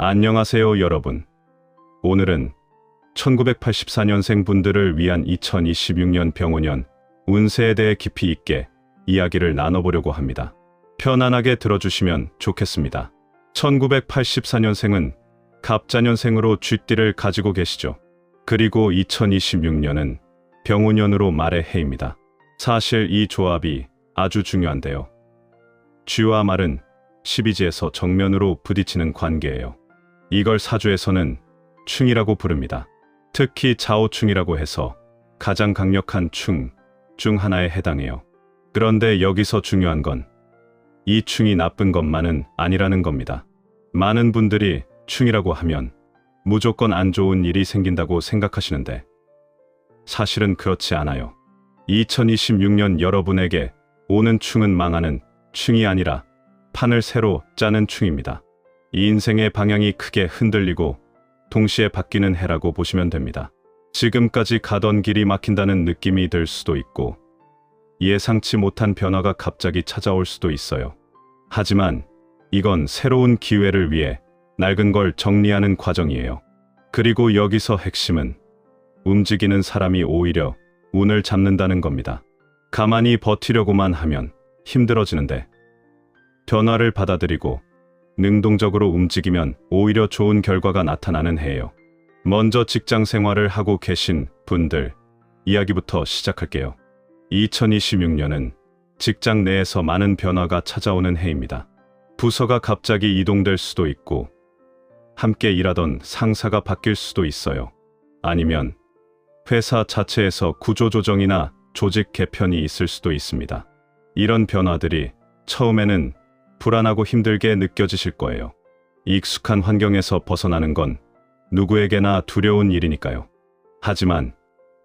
안녕하세요, 여러분. 오늘은 1984년생 분들을 위한 2026년 병오년 운세에 대해 깊이 있게 이야기를 나눠보려고 합니다. 편안하게 들어주시면 좋겠습니다. 1984년생은 갑자년생으로 쥐띠를 가지고 계시죠. 그리고 2026년은 병오년으로 말의 해입니다. 사실 이 조합이 아주 중요한데요. 쥐와 말은 12지에서 정면으로 부딪히는 관계예요. 이걸 사주에서는 충이라고 부릅니다. 특히 좌우충이라고 해서 가장 강력한 충 중 하나에 해당해요. 그런데 여기서 중요한 건 이 충이 나쁜 것만은 아니라는 겁니다. 많은 분들이 충이라고 하면 무조건 안 좋은 일이 생긴다고 생각하시는데 사실은 그렇지 않아요. 2026년 여러분에게 오는 충은 망하는 충이 아니라 판을 새로 짜는 충입니다. 이 인생의 방향이 크게 흔들리고 동시에 바뀌는 해라고 보시면 됩니다. 지금까지 가던 길이 막힌다는 느낌이 들 수도 있고 예상치 못한 변화가 갑자기 찾아올 수도 있어요. 하지만 이건 새로운 기회를 위해 낡은 걸 정리하는 과정이에요. 그리고 여기서 핵심은 움직이는 사람이 오히려 운을 잡는다는 겁니다. 가만히 버티려고만 하면 힘들어지는데 변화를 받아들이고 능동적으로 움직이면 오히려 좋은 결과가 나타나는 해예요. 먼저 직장 생활을 하고 계신 분들 이야기부터 시작할게요. 2026년은 직장 내에서 많은 변화가 찾아오는 해입니다. 부서가 갑자기 이동될 수도 있고 함께 일하던 상사가 바뀔 수도 있어요. 아니면 회사 자체에서 구조조정이나 조직 개편이 있을 수도 있습니다. 이런 변화들이 처음에는 불안하고 힘들게 느껴지실 거예요. 익숙한 환경에서 벗어나는 건 누구에게나 두려운 일이니까요. 하지만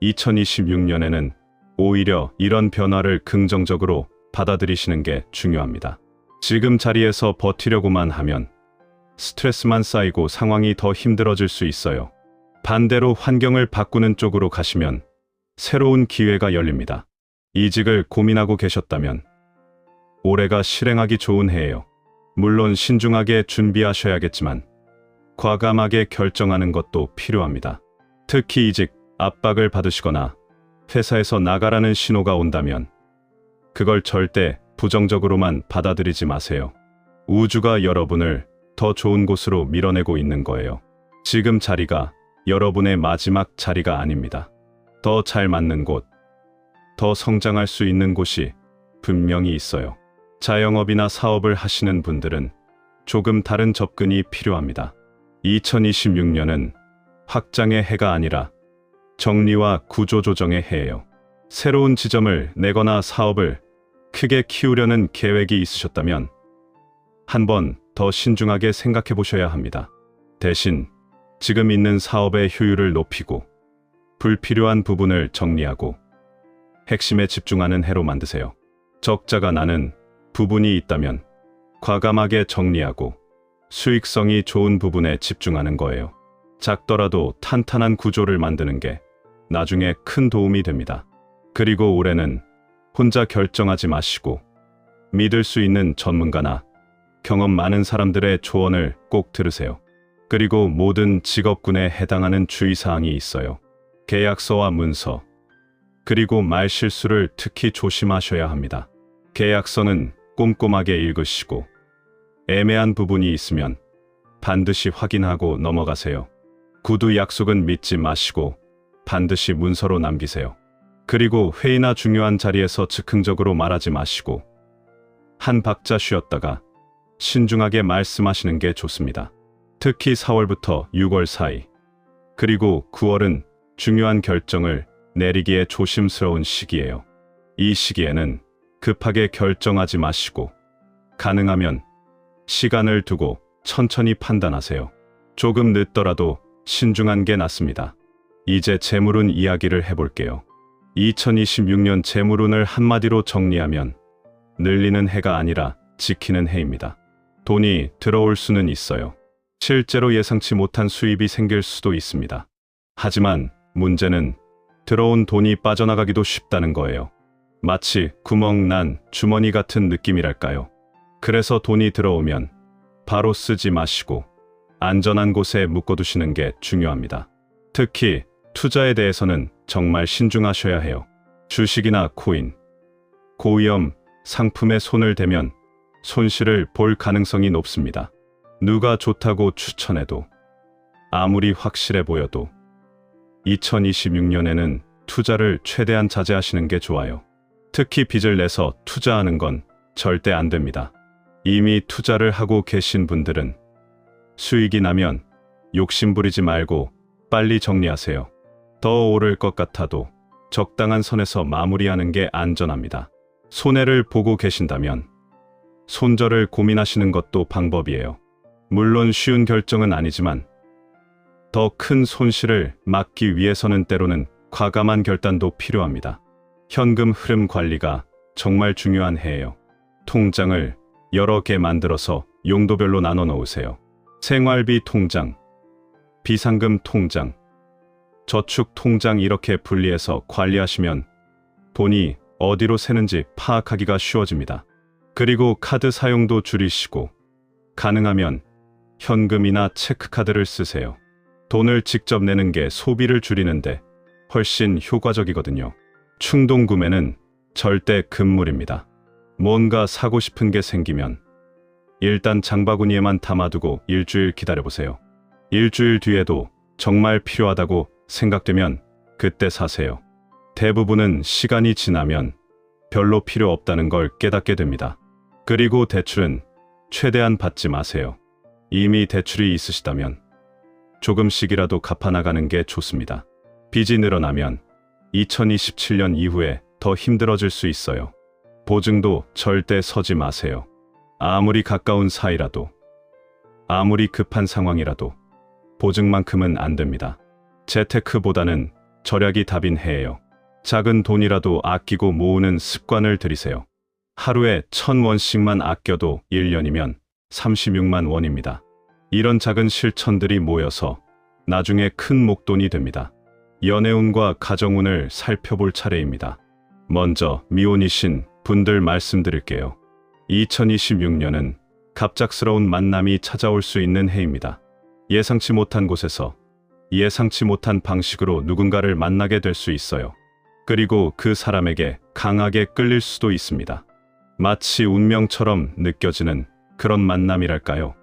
2026년에는 오히려 이런 변화를 긍정적으로 받아들이시는 게 중요합니다. 지금 자리에서 버티려고만 하면 스트레스만 쌓이고 상황이 더 힘들어질 수 있어요. 반대로 환경을 바꾸는 쪽으로 가시면 새로운 기회가 열립니다. 이직을 고민하고 계셨다면 올해가 실행하기 좋은 해예요. 물론 신중하게 준비하셔야겠지만 과감하게 결정하는 것도 필요합니다. 특히 이직 압박을 받으시거나 회사에서 나가라는 신호가 온다면 그걸 절대 부정적으로만 받아들이지 마세요. 우주가 여러분을 더 좋은 곳으로 밀어내고 있는 거예요. 지금 자리가 여러분의 마지막 자리가 아닙니다. 더 잘 맞는 곳, 더 성장할 수 있는 곳이 분명히 있어요. 자영업이나 사업을 하시는 분들은 조금 다른 접근이 필요합니다. 2026년은 확장의 해가 아니라 정리와 구조조정의 해예요. 새로운 지점을 내거나 사업을 크게 키우려는 계획이 있으셨다면 한 번 더 신중하게 생각해 보셔야 합니다. 대신 지금 있는 사업의 효율을 높이고 불필요한 부분을 정리하고 핵심에 집중하는 해로 만드세요. 적자가 나는 부분이 있다면 과감하게 정리하고 수익성이 좋은 부분에 집중하는 거예요. 작더라도 탄탄한 구조를 만드는 게 나중에 큰 도움이 됩니다. 그리고 올해는 혼자 결정하지 마시고 믿을 수 있는 전문가나 경험 많은 사람들의 조언을 꼭 들으세요. 그리고 모든 직업군에 해당하는 주의사항이 있어요. 계약서와 문서, 그리고 말실수를 특히 조심하셔야 합니다. 계약서는 꼼꼼하게 읽으시고 애매한 부분이 있으면 반드시 확인하고 넘어가세요. 구두 약속은 믿지 마시고 반드시 문서로 남기세요. 그리고 회의나 중요한 자리에서 즉흥적으로 말하지 마시고 한 박자 쉬었다가 신중하게 말씀하시는 게 좋습니다. 특히 4월부터 6월 사이, 그리고 9월은 중요한 결정을 내리기에 조심스러운 시기예요. 이 시기에는 급하게 결정하지 마시고 가능하면 시간을 두고 천천히 판단하세요. 조금 늦더라도 신중한 게 낫습니다. 이제 재물운 이야기를 해볼게요. 2026년 재물운을 한마디로 정리하면 늘리는 해가 아니라 지키는 해입니다. 돈이 들어올 수는 있어요. 실제로 예상치 못한 수입이 생길 수도 있습니다. 하지만 문제는 들어온 돈이 빠져나가기도 쉽다는 거예요. 마치 구멍 난 주머니 같은 느낌이랄까요. 그래서 돈이 들어오면 바로 쓰지 마시고 안전한 곳에 묶어두시는 게 중요합니다. 특히 투자에 대해서는 정말 신중하셔야 해요. 주식이나 코인, 고위험 상품에 손을 대면 손실을 볼 가능성이 높습니다. 누가 좋다고 추천해도, 아무리 확실해 보여도 2026년에는 투자를 최대한 자제하시는 게 좋아요. 특히 빚을 내서 투자하는 건 절대 안 됩니다. 이미 투자를 하고 계신 분들은 수익이 나면 욕심부리지 말고 빨리 정리하세요. 더 오를 것 같아도 적당한 선에서 마무리하는 게 안전합니다. 손해를 보고 계신다면 손절을 고민하시는 것도 방법이에요. 물론 쉬운 결정은 아니지만 더 큰 손실을 막기 위해서는 때로는 과감한 결단도 필요합니다. 현금 흐름 관리가 정말 중요한 해예요. 통장을 여러 개 만들어서 용도별로 나눠 놓으세요. 생활비 통장, 비상금 통장, 저축 통장 이렇게 분리해서 관리하시면 돈이 어디로 새는지 파악하기가 쉬워집니다. 그리고 카드 사용도 줄이시고 가능하면 현금이나 체크카드를 쓰세요. 돈을 직접 내는 게 소비를 줄이는데 훨씬 효과적이거든요. 충동 구매는 절대 금물입니다. 뭔가 사고 싶은 게 생기면 일단 장바구니에만 담아두고 일주일 기다려보세요. 일주일 뒤에도 정말 필요하다고 생각되면 그때 사세요. 대부분은 시간이 지나면 별로 필요 없다는 걸 깨닫게 됩니다. 그리고 대출은 최대한 받지 마세요. 이미 대출이 있으시다면 조금씩이라도 갚아나가는 게 좋습니다. 빚이 늘어나면 2027년 이후에 더 힘들어질 수 있어요. 보증도 절대 서지 마세요. 아무리 가까운 사이라도, 아무리 급한 상황이라도 보증만큼은 안 됩니다. 재테크보다는 절약이 답인 해예요. 작은 돈이라도 아끼고 모으는 습관을 들이세요. 하루에 1,000원씩만 아껴도 1년이면 36만 원입니다. 이런 작은 실천들이 모여서 나중에 큰 목돈이 됩니다. 연애운과 가정운을 살펴볼 차례입니다. 먼저 미혼이신 분들 말씀드릴게요. 2026년은 갑작스러운 만남이 찾아올 수 있는 해입니다. 예상치 못한 곳에서 예상치 못한 방식으로 누군가를 만나게 될 수 있어요. 그리고 그 사람에게 강하게 끌릴 수도 있습니다. 마치 운명처럼 느껴지는 그런 만남이랄까요.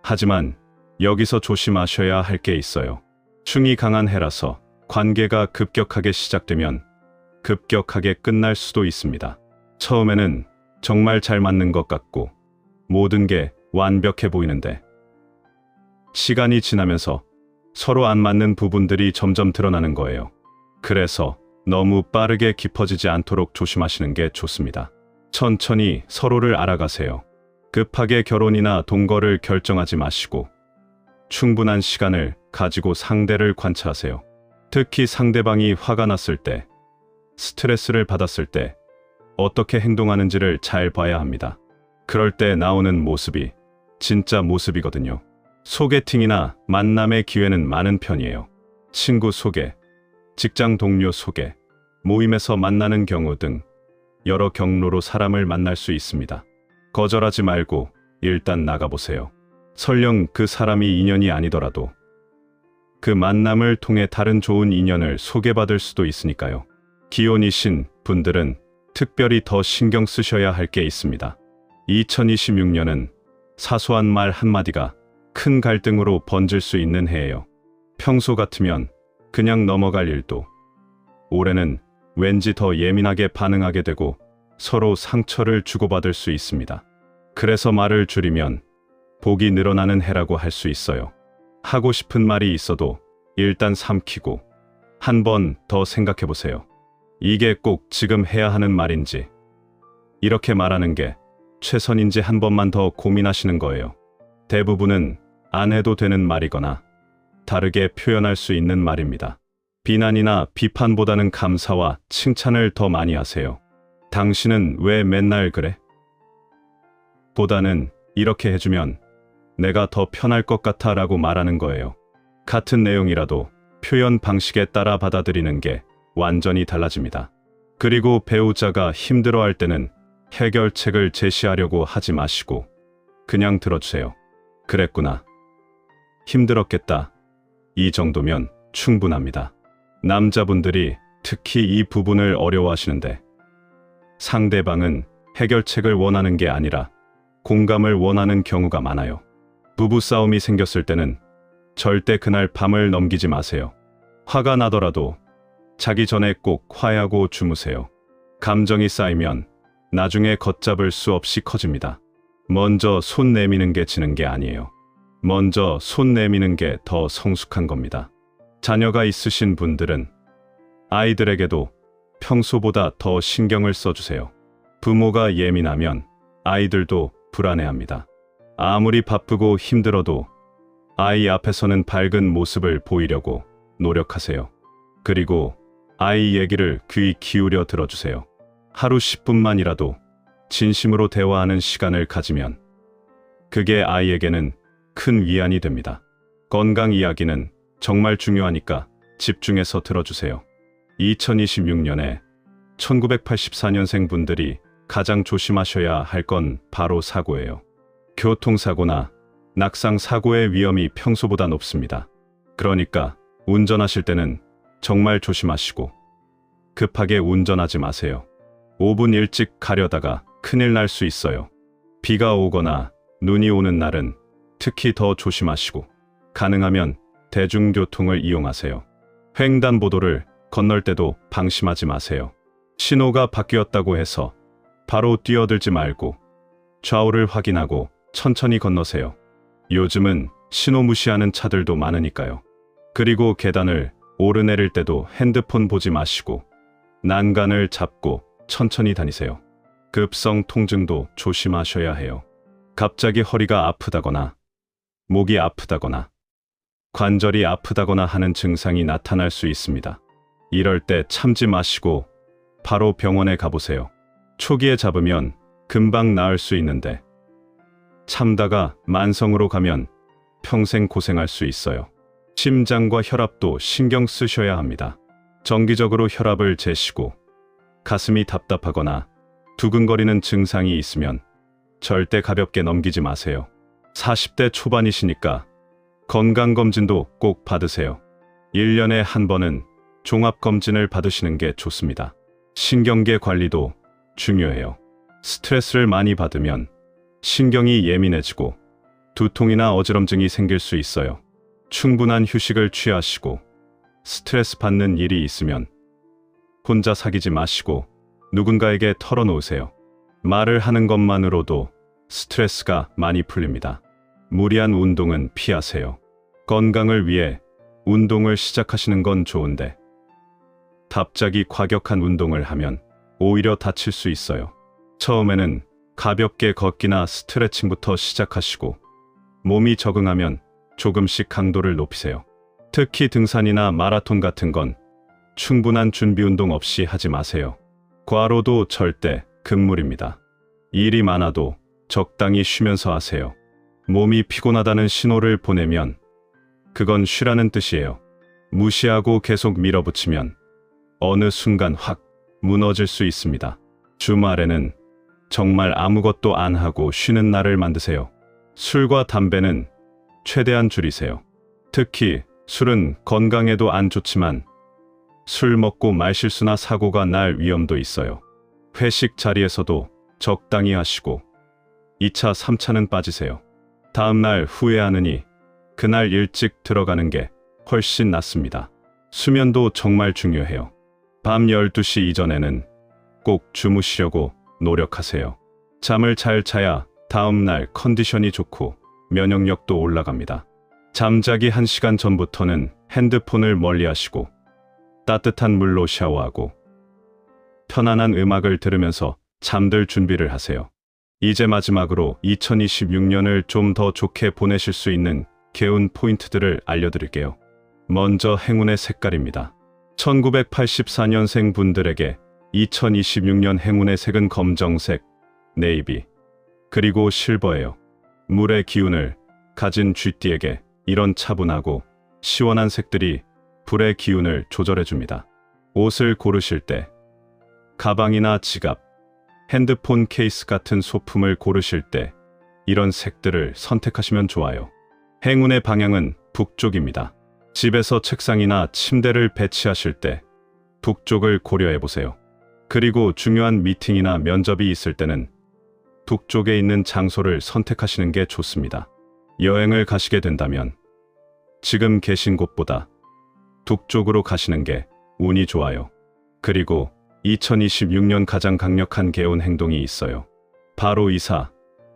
하지만 여기서 조심하셔야 할 게 있어요. 충이 강한 해라서 관계가 급격하게 시작되면 급격하게 끝날 수도 있습니다. 처음에는 정말 잘 맞는 것 같고 모든 게 완벽해 보이는데 시간이 지나면서 서로 안 맞는 부분들이 점점 드러나는 거예요. 그래서 너무 빠르게 깊어지지 않도록 조심하시는 게 좋습니다. 천천히 서로를 알아가세요. 급하게 결혼이나 동거를 결정하지 마시고 충분한 시간을 가지고 상대를 관찰하세요. 특히 상대방이 화가 났을 때, 스트레스를 받았을 때 어떻게 행동하는지를 잘 봐야 합니다. 그럴 때 나오는 모습이 진짜 모습이거든요. 소개팅이나 만남의 기회는 많은 편이에요. 친구 소개, 직장 동료 소개, 모임에서 만나는 경우 등 여러 경로로 사람을 만날 수 있습니다. 거절하지 말고 일단 나가보세요. 설령 그 사람이 인연이 아니더라도 그 만남을 통해 다른 좋은 인연을 소개받을 수도 있으니까요. 기혼이신 분들은 특별히 더 신경 쓰셔야 할 게 있습니다. 2026년은 사소한 말 한마디가 큰 갈등으로 번질 수 있는 해예요. 평소 같으면 그냥 넘어갈 일도 올해는 왠지 더 예민하게 반응하게 되고 서로 상처를 주고받을 수 있습니다. 그래서 말을 줄이면 복이 늘어나는 해라고 할 수 있어요. 하고 싶은 말이 있어도 일단 삼키고 한 번 더 생각해 보세요. 이게 꼭 지금 해야 하는 말인지, 이렇게 말하는 게 최선인지 한 번만 더 고민하시는 거예요. 대부분은 안 해도 되는 말이거나 다르게 표현할 수 있는 말입니다. 비난이나 비판보다는 감사와 칭찬을 더 많이 하세요. 당신은 왜 맨날 그래? 보다는 이렇게 해주면 내가 더 편할 것 같아 라고 말하는 거예요. 같은 내용이라도 표현 방식에 따라 받아들이는 게 완전히 달라집니다. 그리고 배우자가 힘들어할 때는 해결책을 제시하려고 하지 마시고 그냥 들어주세요. 그랬구나. 힘들었겠다. 이 정도면 충분합니다. 남자분들이 특히 이 부분을 어려워하시는데 상대방은 해결책을 원하는 게 아니라 공감을 원하는 경우가 많아요. 부부싸움이 생겼을 때는 절대 그날 밤을 넘기지 마세요. 화가 나더라도 자기 전에 꼭 화해하고 주무세요. 감정이 쌓이면 나중에 걷잡을 수 없이 커집니다. 먼저 손 내미는 게 지는 게 아니에요. 먼저 손 내미는 게 더 성숙한 겁니다. 자녀가 있으신 분들은 아이들에게도 평소보다 더 신경을 써주세요. 부모가 예민하면 아이들도 불안해합니다. 아무리 바쁘고 힘들어도 아이 앞에서는 밝은 모습을 보이려고 노력하세요. 그리고 아이 얘기를 귀 기울여 들어주세요. 하루 10분만이라도 진심으로 대화하는 시간을 가지면 그게 아이에게는 큰 위안이 됩니다. 건강 이야기는 정말 중요하니까 집중해서 들어주세요. 2026년에 1984년생 분들이 가장 조심하셔야 할 건 바로 사고예요. 교통사고나 낙상사고의 위험이 평소보다 높습니다. 그러니까 운전하실 때는 정말 조심하시고 급하게 운전하지 마세요. 5분 일찍 가려다가 큰일 날 수 있어요. 비가 오거나 눈이 오는 날은 특히 더 조심하시고 가능하면 대중교통을 이용하세요. 횡단보도를 건널 때도 방심하지 마세요. 신호가 바뀌었다고 해서 바로 뛰어들지 말고 좌우를 확인하고 천천히 건너세요. 요즘은 신호 무시하는 차들도 많으니까요. 그리고 계단을 오르내릴 때도 핸드폰 보지 마시고 난간을 잡고 천천히 다니세요. 급성 통증도 조심하셔야 해요. 갑자기 허리가 아프다거나 목이 아프다거나 관절이 아프다거나 하는 증상이 나타날 수 있습니다. 이럴 때 참지 마시고 바로 병원에 가보세요. 초기에 잡으면 금방 나을 수 있는데 참다가 만성으로 가면 평생 고생할 수 있어요. 심장과 혈압도 신경 쓰셔야 합니다. 정기적으로 혈압을 재시고 가슴이 답답하거나 두근거리는 증상이 있으면 절대 가볍게 넘기지 마세요. 40대 초반이시니까 건강검진도 꼭 받으세요. 1년에 한 번은 종합검진을 받으시는 게 좋습니다. 신경계 관리도 중요해요. 스트레스를 많이 받으면 신경이 예민해지고 두통이나 어지럼증이 생길 수 있어요. 충분한 휴식을 취하시고 스트레스 받는 일이 있으면 혼자 사귀지 마시고 누군가에게 털어놓으세요. 말을 하는 것만으로도 스트레스가 많이 풀립니다. 무리한 운동은 피하세요. 건강을 위해 운동을 시작하시는 건 좋은데 갑자기 과격한 운동을 하면 오히려 다칠 수 있어요. 처음에는 가볍게 걷기나 스트레칭부터 시작하시고 몸이 적응하면 조금씩 강도를 높이세요. 특히 등산이나 마라톤 같은 건 충분한 준비 운동 없이 하지 마세요. 과로도 절대 금물입니다. 일이 많아도 적당히 쉬면서 하세요. 몸이 피곤하다는 신호를 보내면 그건 쉬라는 뜻이에요. 무시하고 계속 밀어붙이면 어느 순간 확 무너질 수 있습니다. 주말에는 정말 아무것도 안 하고 쉬는 날을 만드세요. 술과 담배는 최대한 줄이세요. 특히 술은 건강에도 안 좋지만 술 먹고 말실수나 사고가 날 위험도 있어요. 회식 자리에서도 적당히 하시고 2차, 3차는 빠지세요. 다음날 후회하느니 그날 일찍 들어가는 게 훨씬 낫습니다. 수면도 정말 중요해요. 밤 12시 이전에는 꼭 주무시려고 노력하세요. 잠을 잘 자야 다음날 컨디션이 좋고 면역력도 올라갑니다. 잠자기 1시간 전부터는 핸드폰을 멀리하시고 따뜻한 물로 샤워하고 편안한 음악을 들으면서 잠들 준비를 하세요. 이제 마지막으로 2026년을 좀 더 좋게 보내실 수 있는 개운 포인트들을 알려드릴게요. 먼저 행운의 색깔입니다. 1984년생 분들에게 2026년 행운의 색은 검정색, 네이비, 그리고 실버예요. 물의 기운을 가진 쥐띠에게 이런 차분하고 시원한 색들이 불의 기운을 조절해줍니다. 옷을 고르실 때 가방이나 지갑, 핸드폰 케이스 같은 소품을 고르실 때 이런 색들을 선택하시면 좋아요. 행운의 방향은 북쪽입니다. 집에서 책상이나 침대를 배치하실 때 북쪽을 고려해 보세요. 그리고 중요한 미팅이나 면접이 있을 때는 북쪽에 있는 장소를 선택하시는 게 좋습니다. 여행을 가시게 된다면 지금 계신 곳보다 북쪽으로 가시는 게 운이 좋아요. 그리고 2026년 가장 강력한 개운 행동이 있어요. 바로 이사,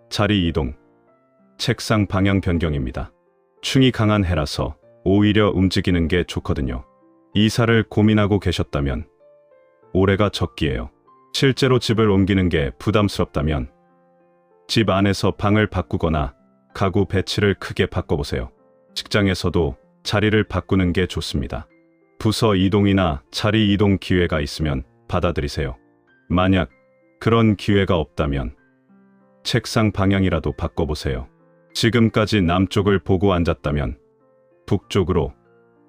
자리 이동, 책상 방향 변경입니다. 충이 강한 해라서 오히려 움직이는 게 좋거든요. 이사를 고민하고 계셨다면 올해가 적기예요. 실제로 집을 옮기는 게 부담스럽다면 집 안에서 방을 바꾸거나 가구 배치를 크게 바꿔보세요. 직장에서도 자리를 바꾸는 게 좋습니다. 부서 이동이나 자리 이동 기회가 있으면 받아들이세요. 만약 그런 기회가 없다면 책상 방향이라도 바꿔보세요. 지금까지 남쪽을 보고 앉았다면 북쪽으로,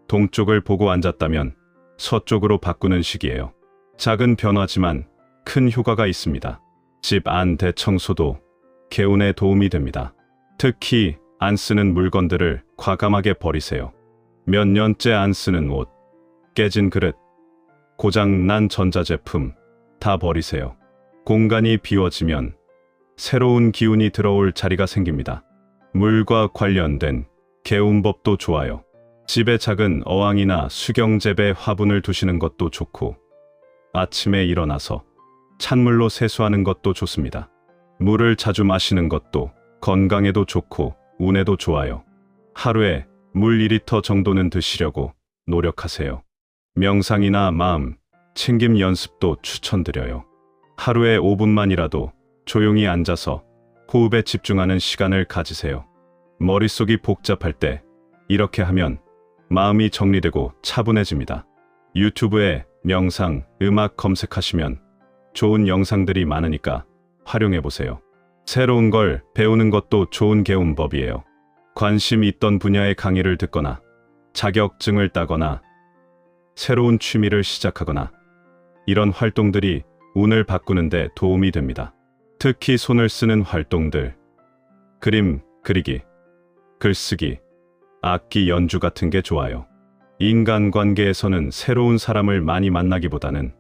동쪽을 보고 앉았다면 서쪽으로 바꾸는 시기예요. 작은 변화지만 큰 효과가 있습니다. 집 안 대청소도 개운에 도움이 됩니다. 특히 안 쓰는 물건들을 과감하게 버리세요. 몇 년째 안 쓰는 옷, 깨진 그릇, 고장난 전자제품 다 버리세요. 공간이 비워지면 새로운 기운이 들어올 자리가 생깁니다. 물과 관련된 개운법도 좋아요. 집에 작은 어항이나 수경재배 화분을 두시는 것도 좋고 아침에 일어나서 찬물로 세수하는 것도 좋습니다. 물을 자주 마시는 것도 건강에도 좋고 운에도 좋아요. 하루에 물 2리터 정도는 드시려고 노력하세요. 명상이나 마음 챙김 연습도 추천드려요. 하루에 5분만이라도 조용히 앉아서 호흡에 집중하는 시간을 가지세요. 머릿속이 복잡할 때 이렇게 하면 마음이 정리되고 차분해집니다. 유튜브에 명상, 음악 검색하시면 좋은 영상들이 많으니까 활용해보세요. 새로운 걸 배우는 것도 좋은 개운법이에요. 관심 있던 분야의 강의를 듣거나 자격증을 따거나 새로운 취미를 시작하거나 이런 활동들이 운을 바꾸는 데 도움이 됩니다. 특히 손을 쓰는 활동들, 그림 그리기, 글쓰기, 악기 연주 같은 게 좋아요. 인간관계에서는 새로운 사람을 많이 만나기보다는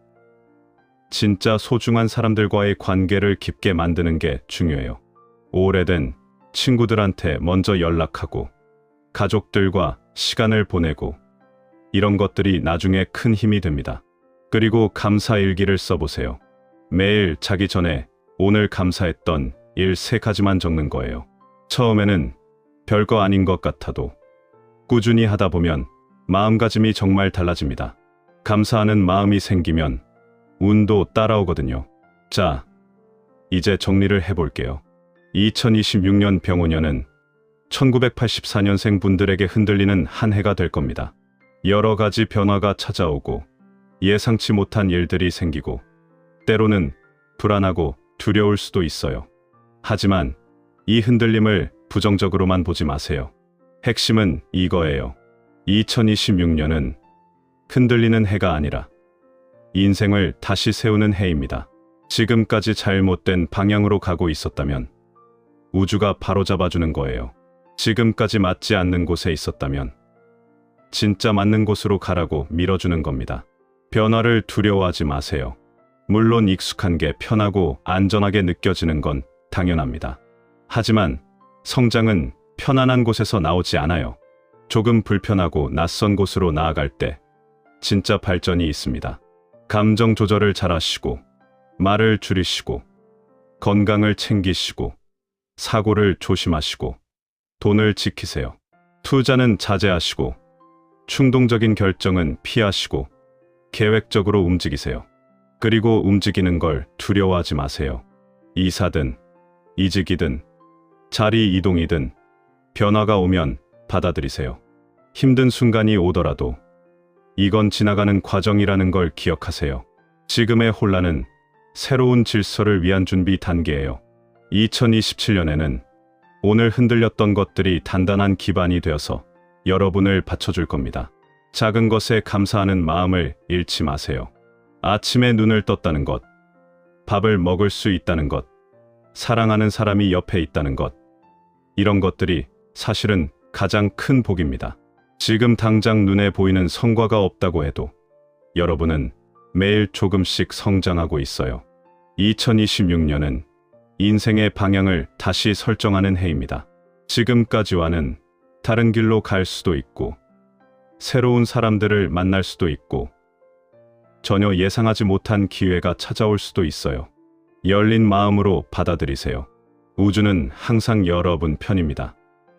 진짜 소중한 사람들과의 관계를 깊게 만드는 게 중요해요. 오래된 친구들한테 먼저 연락하고 가족들과 시간을 보내고 이런 것들이 나중에 큰 힘이 됩니다. 그리고 감사일기를 써보세요. 매일 자기 전에 오늘 감사했던 일 3가지만 적는 거예요. 처음에는 별거 아닌 것 같아도 꾸준히 하다 보면 마음가짐이 정말 달라집니다. 감사하는 마음이 생기면 운도 따라오거든요. 자, 이제 정리를 해볼게요. 2026년 병오년은 1984년생 분들에게 흔들리는 한 해가 될 겁니다. 여러 가지 변화가 찾아오고 예상치 못한 일들이 생기고 때로는 불안하고 두려울 수도 있어요. 하지만 이 흔들림을 부정적으로만 보지 마세요. 핵심은 이거예요. 2026년은 흔들리는 해가 아니라 인생을 다시 세우는 해입니다. 지금까지 잘못된 방향으로 가고 있었다면 우주가 바로잡아주는 거예요. 지금까지 맞지 않는 곳에 있었다면 진짜 맞는 곳으로 가라고 밀어주는 겁니다. 변화를 두려워하지 마세요. 물론 익숙한 게 편하고 안전하게 느껴지는 건 당연합니다. 하지만 성장은 편안한 곳에서 나오지 않아요. 조금 불편하고 낯선 곳으로 나아갈 때 진짜 발전이 있습니다. 감정 조절을 잘하시고 말을 줄이시고 건강을 챙기시고 사고를 조심하시고 돈을 지키세요. 투자는 자제하시고 충동적인 결정은 피하시고 계획적으로 움직이세요. 그리고 움직이는 걸 두려워하지 마세요. 이사든 이직이든 자리 이동이든 변화가 오면 받아들이세요. 힘든 순간이 오더라도 이건 지나가는 과정이라는 걸 기억하세요. 지금의 혼란은 새로운 질서를 위한 준비 단계예요. 2027년에는 오늘 흔들렸던 것들이 단단한 기반이 되어서 여러분을 받쳐줄 겁니다. 작은 것에 감사하는 마음을 잃지 마세요. 아침에 눈을 떴다는 것, 밥을 먹을 수 있다는 것, 사랑하는 사람이 옆에 있다는 것, 이런 것들이 사실은 가장 큰 복입니다. 지금 당장 눈에 보이는 성과가 없다고 해도 여러분은 매일 조금씩 성장하고 있어요. 2026년은 인생의 방향을 다시 설정하는 해입니다. 지금까지와는 다른 길로 갈 수도 있고, 새로운 사람들을 만날 수도 있고, 전혀 예상하지 못한 기회가 찾아올 수도 있어요. 열린 마음으로 받아들이세요. 우주는 항상 여러분 편입니다.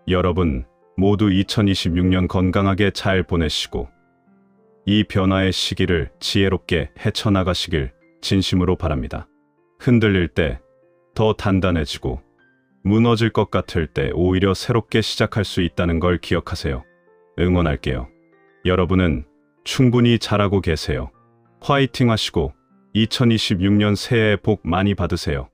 여러분 모두 2026년 건강하게 잘 보내시고, 이 변화의 시기를 지혜롭게 헤쳐나가시길 진심으로 바랍니다. 흔들릴 때 더 단단해지고, 무너질 것 같을 때 오히려 새롭게 시작할 수 있다는 걸 기억하세요. 응원할게요. 여러분은 충분히 잘하고 계세요. 화이팅 하시고 2026년 새해 복 많이 받으세요.